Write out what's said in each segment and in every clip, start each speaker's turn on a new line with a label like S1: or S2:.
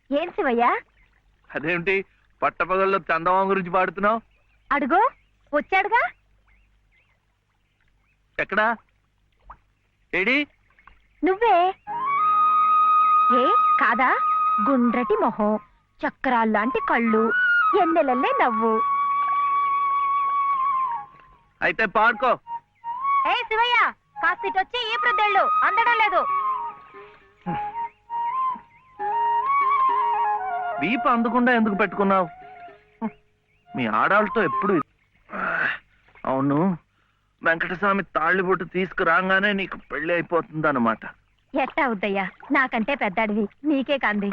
S1: ఏం శివయ్యా?
S2: అదేమిటి పట్టపగల్లో చందమామ గురించి పాడుతున్నావు?
S1: అడుగో వచ్చాడుగా.
S2: ఎక్కడా? ఏడి?
S1: నువ్వే. ఏ కాదా? గుండ్రటి మొహం, చక్రాల్లాంటి కళ్ళు, ఎన్నెలల్లే నవ్వు.
S2: అయితే పాడుకో.
S1: ఏ శివయ్య, కాస్తిటొచ్చి ఈ ప్రద్దెళ్ళు అందడం లేదు.
S2: వీప అందకుండా ఎందుకు పెట్టుకున్నావు? మీ ఆడాళ్ళతో ఎప్పుడు అవును, వెంకటస్వామి తాళ్ళిబొట్టు తీసుకురాగానే నీకు పెళ్లి అయిపోతుందన్నమాట.
S1: ఎట్టా అవుద్దయ్యా, నాకంటే పెద్దాడివి, నీకే కంది.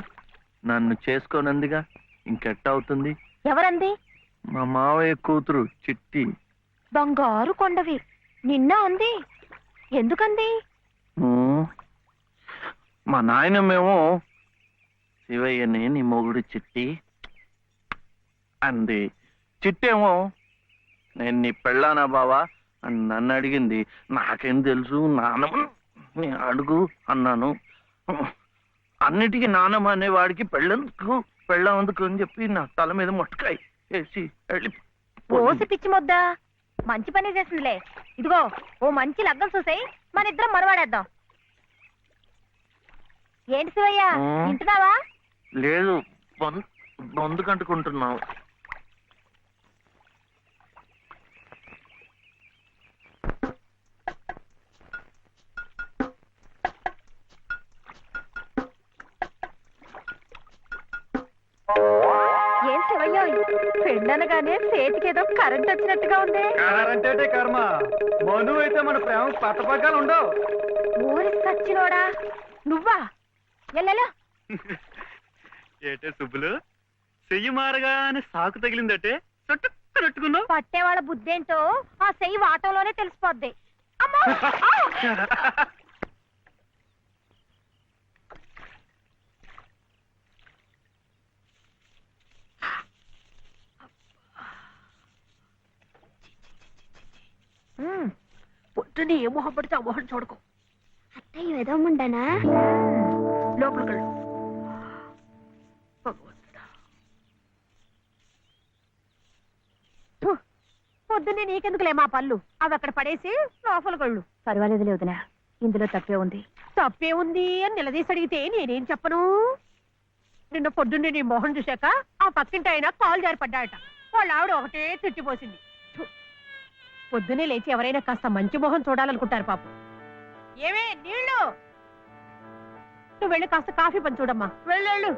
S2: నన్ను చేసుకోనందిగా, ఇంకెట్ట అవుతుంది?
S1: ఎవరంది?
S2: మా మావయ్య కూతురు చిట్టి.
S1: బంగారు కొండవి, నిన్న అంది. ఎందుకంది?
S2: మా నాయనమేమో శివయ్యని నీ మొగుడు చిట్టి అంది. చిట్టేమో నేను నీ పెళ్ళానా బావా అని నన్ను అడిగింది. నాకేం తెలుసు, నానమ్మ నీ అడుగు అన్నాను. అన్నిటికీ నానమ్మ అనేవాడికి పెళ్ళందుకు అని చెప్పి నా తల మీద మొట్టకాయ వేసి వెళ్ళి
S1: పోసి పిచ్చి మొద్దా, మంచి పని చేసిందిలే. ఇదిగో ఓ మంచి లగ్గం చూసాయి, మన ఇద్దరం మరవాడేద్దాం. ఏంటి శివయ్య, వింటున్నావా?
S2: లేదు, బొందు కంటుకుంటున్నావు.
S1: ఏం శివయ్య, పెళ్ళనగానే చేతికేదో కరెంట్ వచ్చినట్టుగా ఉంది.
S3: కరెంటే కర్మ, మను అయితే మన ప్రేమ పట్టపగ్గాలు ఉండవు.
S1: ఊరి సచ్చినోడా నువ్వా? ఎల్లెలో
S3: ఏటే సుబ్బులు, చెయ్యి మారగానే సాకు తగిలిందటే చుట్టుకున్నావు.
S1: పట్టేవాళ్ళ బుద్ధేంటో ఆ చెయ్యి వాటంలోనే తెలిసిపోద్ది. అమ్మా! పొద్దునే ఏ మొహం పడితే ఆ మొహం చూడకు.
S4: అత్తయ్య ఎదవమంటానా?
S1: లోపలికి పొద్దున్నే నీకెందుకులే మా పళ్ళు, అవి అక్కడ పడేసి లోపలికళ్ళు. పర్వాలేదు లేదునా, ఇందులో తప్పే ఉంది. తప్పే ఉంది అని నిలదీసి అడిగితే నేనేం చెప్పను? నిన్న పొద్దున్నే నీ మొహం చూశాక ఆ పక్కింటి ఆయన కాలు జారి పడ్డాయట. వాళ్ళ ఆవిడ ఒకటే తిట్టిపోసింది. పొద్దునే లేచి ఎవరైనా కాస్త మంచి మొహం చూడాలనుకుంటారు పాపం. ఏమే నీళ్ళు, నువ్వు వెళ్ళి కాస్త కాఫీ పని చూడమ్మా, వెళ్ళు.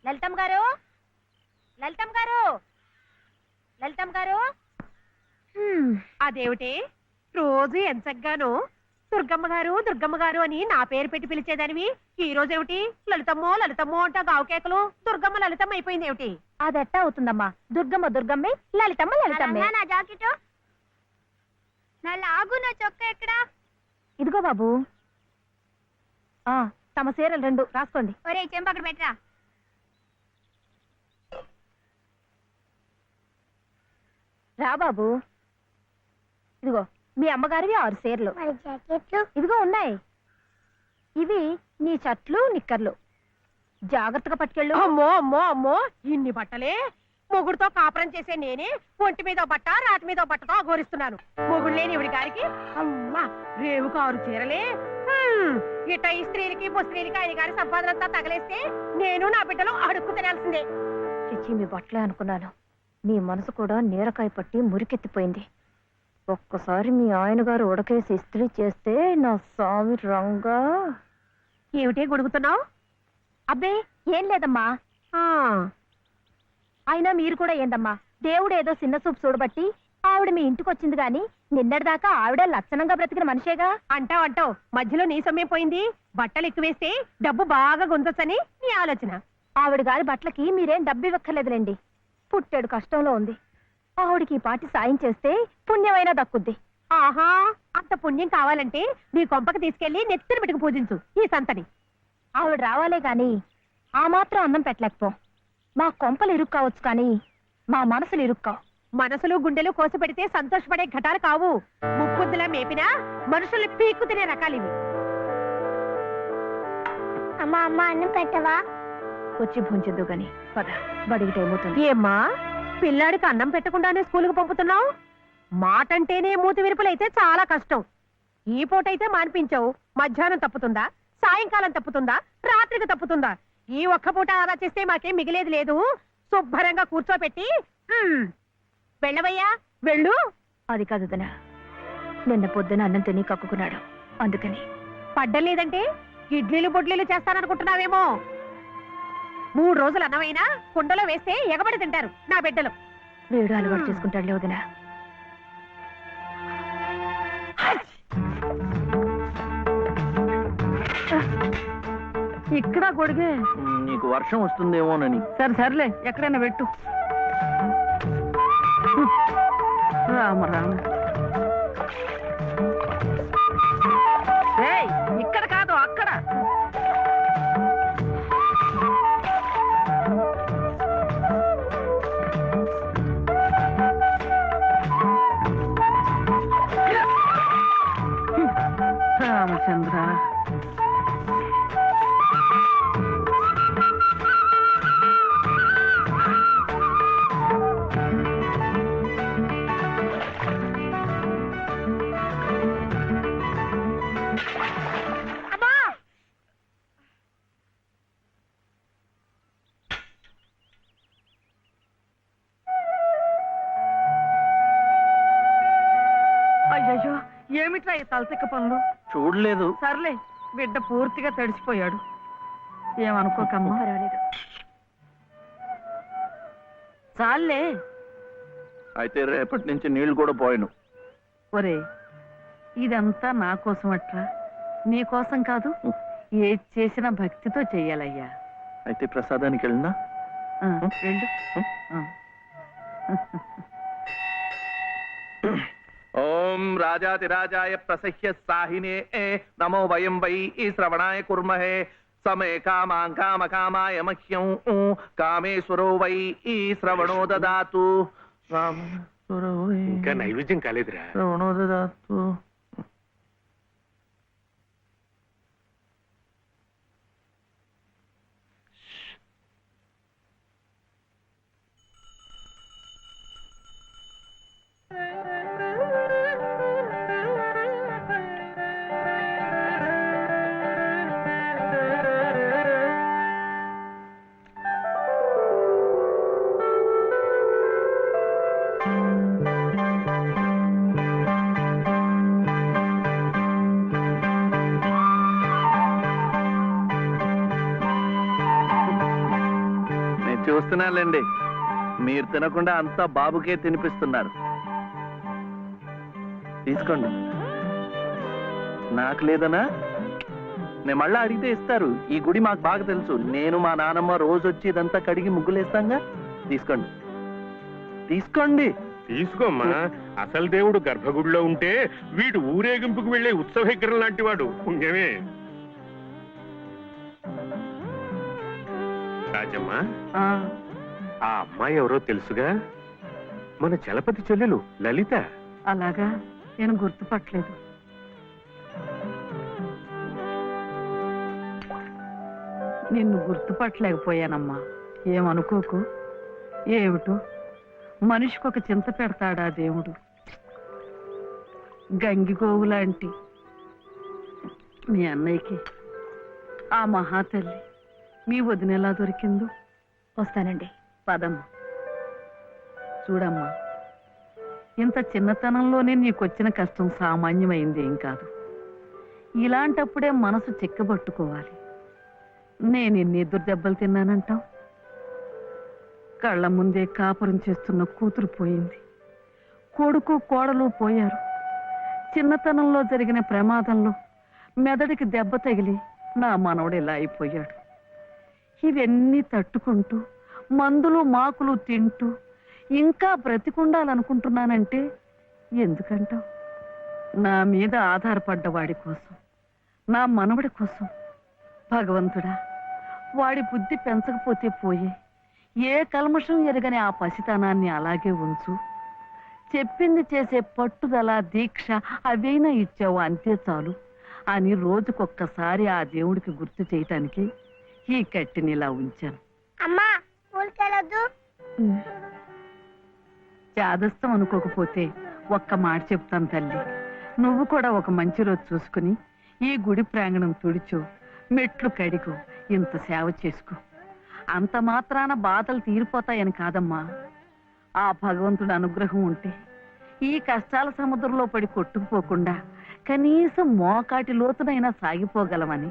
S1: లలితమ్మ గారు, లలితమ్మ గారు, లలితమ్మ గారు. అదేమిటి రోజు ఎంచగ్గాను దుర్గమ్మ గారు దుర్గమ్మ గారు అని నా పేరు పెట్టి పిలిచేదానివి, ఈ రోజు ఏమిటి లలితమ్మో లలితమ్మో అంటా గావుకేకలు దుర్గమ్మ లలితమ్మ అయిపోయింది ఏమిటి? అదెట్టా అవుతుందమ్మా, దుర్గమ్మ దుర్గమ్మే, లలితమ్మ లలితమ్మే.
S4: నా జాకెట్, నా లాగు, నా చొక్క ఎక్కడా?
S1: ఇదిగో బాబు, తమ చీరలు 2 రాసుకోండి.
S4: ఒరే చెంప అక్కడ పెట్టరా.
S1: రా బాబు, ఇదిగో మీ అమ్మగారివి 6 చీరలు. ఇదిగో ఉన్నాయి, ఇవి నీ చట్లు నిక్కర్లు, జాగ్రత్తగా పట్టుకెళ్ళు. అమ్మో అమ్మో అమ్మో, ఇన్ని బట్టలే? మొగుడుతో కాపురం చేసే నేనే ఒంటి మీద బట్ట రాటి మీద బట్టతో అఘోరిస్తున్నాను. మొగుడు లేని ఇవిడి గారికి అమ్మా రేవు 6 చీరలే. ఇట ఈ స్త్రీలకి ముస్త్రీలకి ఆయన గారి సంపాదనంతా తగలేస్తే నేను నా బిడ్డలు అడుక్కు తినాల్సిందే. చిచ్చి మీ బట్టలే అనుకున్నాను, నీ మనసు కూడా నీరకాయ పట్టి మురికెత్తిపోయింది. ఒక్కసారి మీ ఆయన గారు ఉడకేసి ఇస్త్రీ చేస్తే నా స్వామి రంగా. ఏమిటే గొడుగుతున్నావు? అబ్బే ఏం లేదమ్మా. అయినా మీరు కూడా ఏందమ్మా, దేవుడు ఏదో చిన్న చూపు చూడబట్టి ఆవిడ మీ ఇంటికి వచ్చింది గాని నిన్నటిదాకా ఆవిడ లక్షణంగా బ్రతికిన మనిషేగా. అంటావు మధ్యలో నీ సమయం పోయింది. బట్టలు ఎక్కువేస్తే డబ్బు బాగా గుంజొచ్చని నీ ఆలోచన. ఆవిడ గారి బట్టలకి మీరేం డబ్బు ఇవ్వక్కర్లేదులేండి. పుట్టెడు కష్టంలో ఉంది. ఆవిడికి ఈ పాటి సాయం చేస్తే పుణ్యమైనా దక్కుద్ది.
S5: ఆహా, అంత పుణ్యం కావాలంటే నీ కొంపకి తీసుకెళ్లి నెత్తిన పెట్టుకు పూజించు ఈ సంతని.
S1: ఆవిడ రావాలే గాని ఆ మాత్రం అన్నం పెట్టలేకపో. మా కొంపలు ఇరుక్కు కావచ్చు కానీ మా మనసులు ఇరుక్కావు.
S5: మనసులు గుండెలు కోసి పెడితే సంతోషపడే ఘటాలు కావు. ముక్కుద్దులా మేపినా మనుషుల్ని పీక్కు తినే రకాలివి.
S4: అమ్మా అమ్మ అన్నం పెట్టవా?
S1: వచ్చి భుంచొద్దు గాని పద, బడికి టైం అవుతుంది.
S5: ఏమ్మా, పిల్లాడికి అన్నం పెట్టకుండానే స్కూలుకు పంపుతున్నావు? మాటంటేనే మూతి విరుపులైతే చాలా కష్టం. ఈ పూటైతే మాన్పించావు, మధ్యాహ్నం తప్పుతుందా, సాయంకాలం తప్పుతుందా, రాత్రికి తప్పుతుందా? ఈ ఒక్క పూట ఆదా చేస్తే మాకేం మిగిలేదు లేదు. శుభ్రంగా కూర్చోపెట్టి వెళ్ళవయ్యా, వెళ్ళు.
S1: అది కాదు దినా, నిన్న పొద్దున అన్నం తిని కక్కుకున్నాడు, అందుకని.
S5: పడ్డలేదంటే ఇడ్లీలు బొడ్లీలు చేస్తాననుకుంటున్నావేమో. 3 రోజులు అన్నమైనా కుండలో వేస్తే ఎగబడి తింటారు నా బిడ్డలు.
S1: వేడు అలవాటు చేసుకుంటాడు వదినా.
S5: ఇక్కడ గొడిగే.
S2: నీకు వర్షం వస్తుందేమోనని.
S5: సరే సర్లే, ఎక్కడైనా పెట్టు. రామ రామ. ఏయ్, ఇక్కడ కాదు అక్కడ. రామచంద్ర, అయ్యయ్యో, ఏమిట్రా ఈ తలతిక్క పనులు?
S2: చూడలేదు.
S5: సర్లే, బిడ్డ పూర్తిగా తడిసిపోయాడు. ఏమనుకోకమ్మా.
S1: పర్వాలేదు.
S5: చాలే.
S2: అయితే రేపటి నుంచి నీళ్లు కూడా పోయాను.
S5: ఒరే, ఇదంతా నా కోసం అట్రా, నీ కోసం కాదు. ఏది చేసినా భక్తితో చెయ్యాలయ్యా.
S2: అయితే ప్రసాదానికి వెళ్ళినా
S5: వెళ్ళు.
S2: ఓం రాజాతిరాజాయ ప్రసహ్య సాహినే నమో వయం వై శ్రవణాయ కుర్మహే సమే కామాం కామ కామాయ మహ్యం కామేశ్వరో వై శ్రవణో దదాతు.
S3: ఇంకా నైవేద్యం కాలేదురా.
S2: శ్రవణో దదాతు. చూస్తున్నానులేండి, మీరు తినకుండా అంతా బాబుకే తినిపిస్తున్నారు. తీసుకోండి. నాకు లేదనా? నేను మళ్ళా అడిగితే ఇస్తారు. ఈ గుడి మాకు బాగా తెలుసు. నేను మా నానమ్మ రోజు వచ్చి ఇదంతా కడిగి ముగ్గులేస్తాంగా. తీసుకోండి, తీసుకోండి.
S3: తీసుకోమ్మా. అసలు దేవుడు గర్భగుడిలో ఉంటే వీడు ఊరేగింపుకు వెళ్లే ఉత్సవ విగ్రహం లాంటి వాడు. పుణ్యమే. రాజమ్మా, ఆ అమ్మాయి ఎవరో తెలుసుగా? మన చలపతి చెల్లెలు లలిత.
S5: అలాగా, నేను గుర్తుపట్టలేదు. నిన్ను గుర్తుపట్టలేకపోయానమ్మా. ఏమనుకోకు. ఏమిటో మనిషికి ఒక చింత పెడతాడా దేవుడు. గంగిగోవు లాంటి మీ అన్నయ్యకి ఆ మహాతల్లి మీ వదిన ఎలా దొరికిందో.
S1: వస్తానండి.
S5: పదమ్మా. చూడమ్మా, ఇంత చిన్నతనంలోనే నీకొచ్చిన కష్టం సామాన్యమైంది ఏం కాదు. ఇలాంటప్పుడే మనసు చిక్కబట్టుకోవాలి. నేను ఎన్ని ఎదురు దెబ్బలు తిన్నానంటావు? కళ్ళ ముందే కాపురం చేస్తున్న కూతురు పోయింది. కొడుకు కోడలు పోయారు. చిన్నతనంలో జరిగిన ప్రమాదంలో మెదడికి దెబ్బ తగిలి నా మనవడు ఇలా అయిపోయాడు.
S6: ఇవన్నీ తట్టుకుంటూ మందులు మాకులు తింటూ ఇంకా బ్రతికుండాలనుకుంటున్నానంటే ఎందుకంటావు? నా మీద ఆధారపడ్డ వాడి కోసం, నా మనవడి కోసం. భగవంతుడా, వాడి బుద్ధి పెంచకపోతే పోయే, ఏ కల్మషం ఎరగని ఆ పసితనాన్ని అలాగే ఉంచు. చెప్పింది చేసే పట్టుదల, దీక్ష అవైనా ఇచ్చావు, అంతే చాలు అని రోజుకొక్కసారి ఆ దేవుడికి గుర్తు చేయటానికి ఈ కట్టిని ఇలా ఉంచాను.
S4: అమ్మా స్కూల్కి వెళ్ళొద్దు.
S6: చాదస్తం అనుకోకపోతే ఒక్క మాట చెప్తాను తల్లి. నువ్వు కూడా ఒక మంచి రోజు చూసుకుని ఈ గుడి ప్రాంగణం తుడిచో, మెట్లు కడిగో, ఇంత సేవ చేసుకో. అంత మాత్రాన బాధలు తీరిపోతాయని కాదమ్మా. ఆ భగవంతుడి అనుగ్రహం ఉంటే ఈ కష్టాల సముద్రంలో పడి కొట్టుకుపోకుండా కనీసం మోకాటి లోతునైనా సాగిపోగలమని.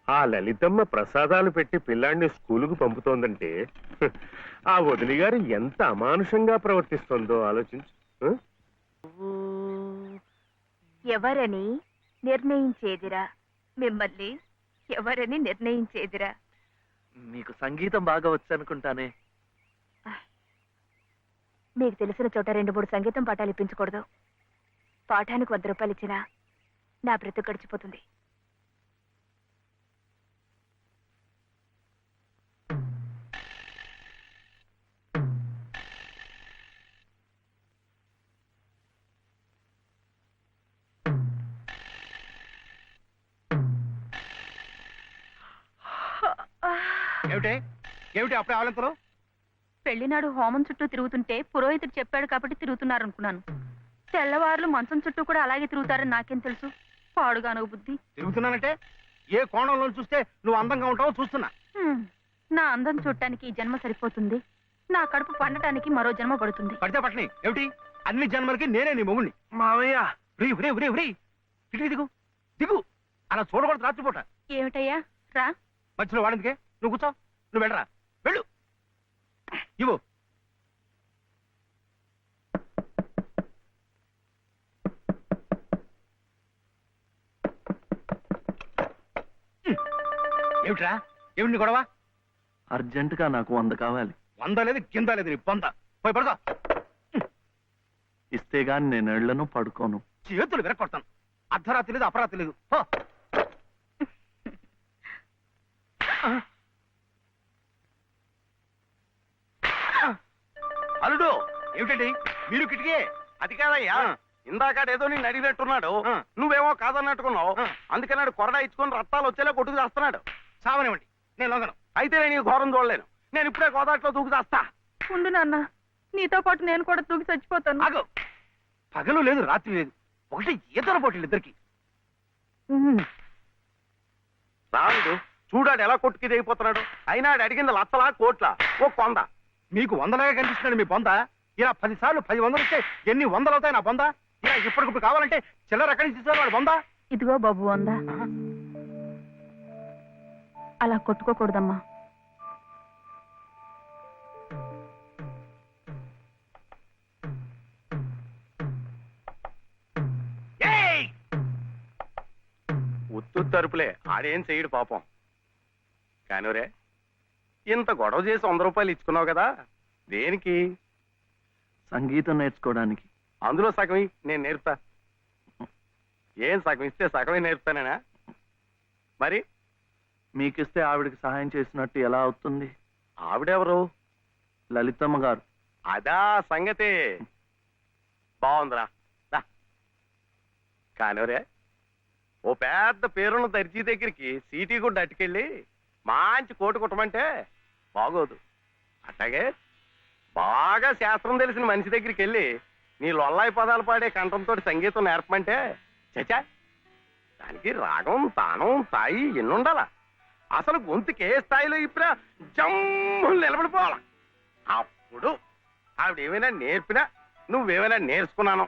S3: ఆ లలితమ్మ ప్రసాదాలు పెట్టి పిల్లాడిని స్కూలుకు పంపుతోందంటే ఆ వదిలి గారు ఎంత అమానుషంగా ప్రవర్తిస్తోందో ఆలోచించు.
S1: ఎవరని నిర్ణయించేదిరా? మిమ్మల్ని ఎవరని నిర్ణయించేదిరా?
S2: మీకు సంగీతం బాగా వచ్చనుకుంటానే.
S1: మీకు తెలిసిన చోట 2-3 సంగీతం పాఠాలు ఇప్పించకూడదు. పాఠానికి 100 రూపాయలు ఇచ్చినా నా బ్రతుకు గడిచిపోతుంది.
S7: ఏమిటి ఏమిటి అప్పుడే ఆవలింతలు?
S1: పెళ్లినాడు హోమం చుట్టూ తిరుగుతుంటే పురోహితుడు చెప్పాడు కాబట్టి తిరుగుతున్నారు అనుకున్నాను. తెల్లవారులు మంచం చుట్టూ కూడా అలాగే తిరుగుతారని నాకేం తెలుసు? పాడుగాను బుద్ధి.
S7: తిరుగుతున్నానంటే ఏ కోణంలో చూస్తే నువ్వు అందంగా ఉంటావో చూస్తున్నా.
S1: నా అందం చూడటానికి ఈ జన్మ సరిపోతుంది. నా కడుపు పండటానికి మరో జన్మ పడుతుంది.
S7: పడితే పట్టని ఏమిటి? అన్ని జన్మలకి నేనే నీ మొగుణ్ణి.
S2: మావయ్య,
S7: ఇటు దిగు దిగు. అలా చూడకూడదు రాత్రిపూట.
S1: ఏమిటయ్యా రా.
S7: మధ్యలో వాడిందికే. నువ్వు కూర్చో. నువ్వు వెళ్ళరా, వెళ్ళు. ఇవ్వు. ఏమిట్రా? ఏమిటి నీ గొడవ?
S2: అర్జెంటుగా నాకు 100 కావాలి.
S7: 100 లేదు కింద లేదు నీ పొంద. పోయి పడుకో.
S2: ఇస్తే గాని నేను ఎళ్లను, పడుకోను.
S7: చేతులు విరక్కొడతాను. అర్ధరాత్రి లేదు అపరాత్రి లేదు. పో.
S2: అల్లుడు,
S7: ఏమిటండి మీరు కిటికీ?
S2: అది కాదయ్యా, ఇందాకడేదో నేను అడిగినట్టున్నాడు, నువ్వేమో కాదన్నట్టుకున్నావు. అందుకన్నాడు కొరడా ఇచ్చుకొని రక్తాలు వచ్చేలా కొట్టుకు చేస్తున్నాడు.
S7: సావనివ్వండి, నేను లొంగను.
S2: అయితే నేను ఈ ఘోరం చూడలేను. నేను ఇప్పుడే గోదాట్లో దూకు చేస్తా.
S1: ఉండు నాన్న, నీతో పాటు నేను కూడా తూగి చచ్చిపోతాను.
S7: ఆగు. పగలు లేదు రాత్రి లేదు, ఒకటి ఈతల పోటీలు ఇద్దరికి.
S2: రాడు చూడాడు ఎలా కొట్టుకి దిగిపోతున్నాడు. అయినా ఆడు అడిగింది లచ్చలా కోట్లా ఓ కొంద.
S7: మీకు 100లాగా కనిపిస్తున్నాడు మీ బొంద. ఇలా 10 సార్లు 10 వందలు ఇస్తే ఎన్ని 100 అవుతాయి నా బొంద? ఇలా ఇప్పటికిప్పుడు కావాలంటే చిల్లర ఎక్కడి నుంచి తీసుకోవాలి వాడు బొంద?
S1: ఇదిగో బాబు వందా. అలా కొట్టుకోకూడదమ్మా.
S2: ఉత్తు తరుపులే, ఆడేం చెయ్యడు పాపం. కానివరే, ఇంత గొడవ చేసి 100 రూపాయలు ఇచ్చుకున్నావు కదా, దేనికి? సంగీతం నేర్చుకోవడానికి. అందులో సగం నేను నేర్పుతా. ఏం సగం ఇస్తే సగమే నేర్పుతానేనా? మరి మీకిస్తే ఆవిడకి సహాయం చేసినట్టు ఎలా అవుతుంది? ఆవిడెవరు? లలితమ్మ గారు. అదా సంగతి. బాగుందిరా. కానివరే, ఓ పెద్ద పేరున్న దర్జీ దగ్గరికి సీటీ కూడా అట్టుకెళ్ళి మంచి కోటు కుట్టమంటే బాగోదు. అట్లాగే బాగా శాస్త్రం తెలిసిన మనిషి దగ్గరికి వెళ్ళి నీ లొల్లాయి పదాలు పాడే కంఠంతో సంగీతం నేర్పమంటే చచా, దానికి రాగం, తానం, తాయి ఎన్నుండాలా? అసలు గొంతుకే స్థాయిలో ఇప్పుడు జమ్ములు నిలబడిపోవాలా. అప్పుడు ఆవిడ ఏమైనా నేర్పినా, నువ్వేమైనా నేర్చుకున్నాను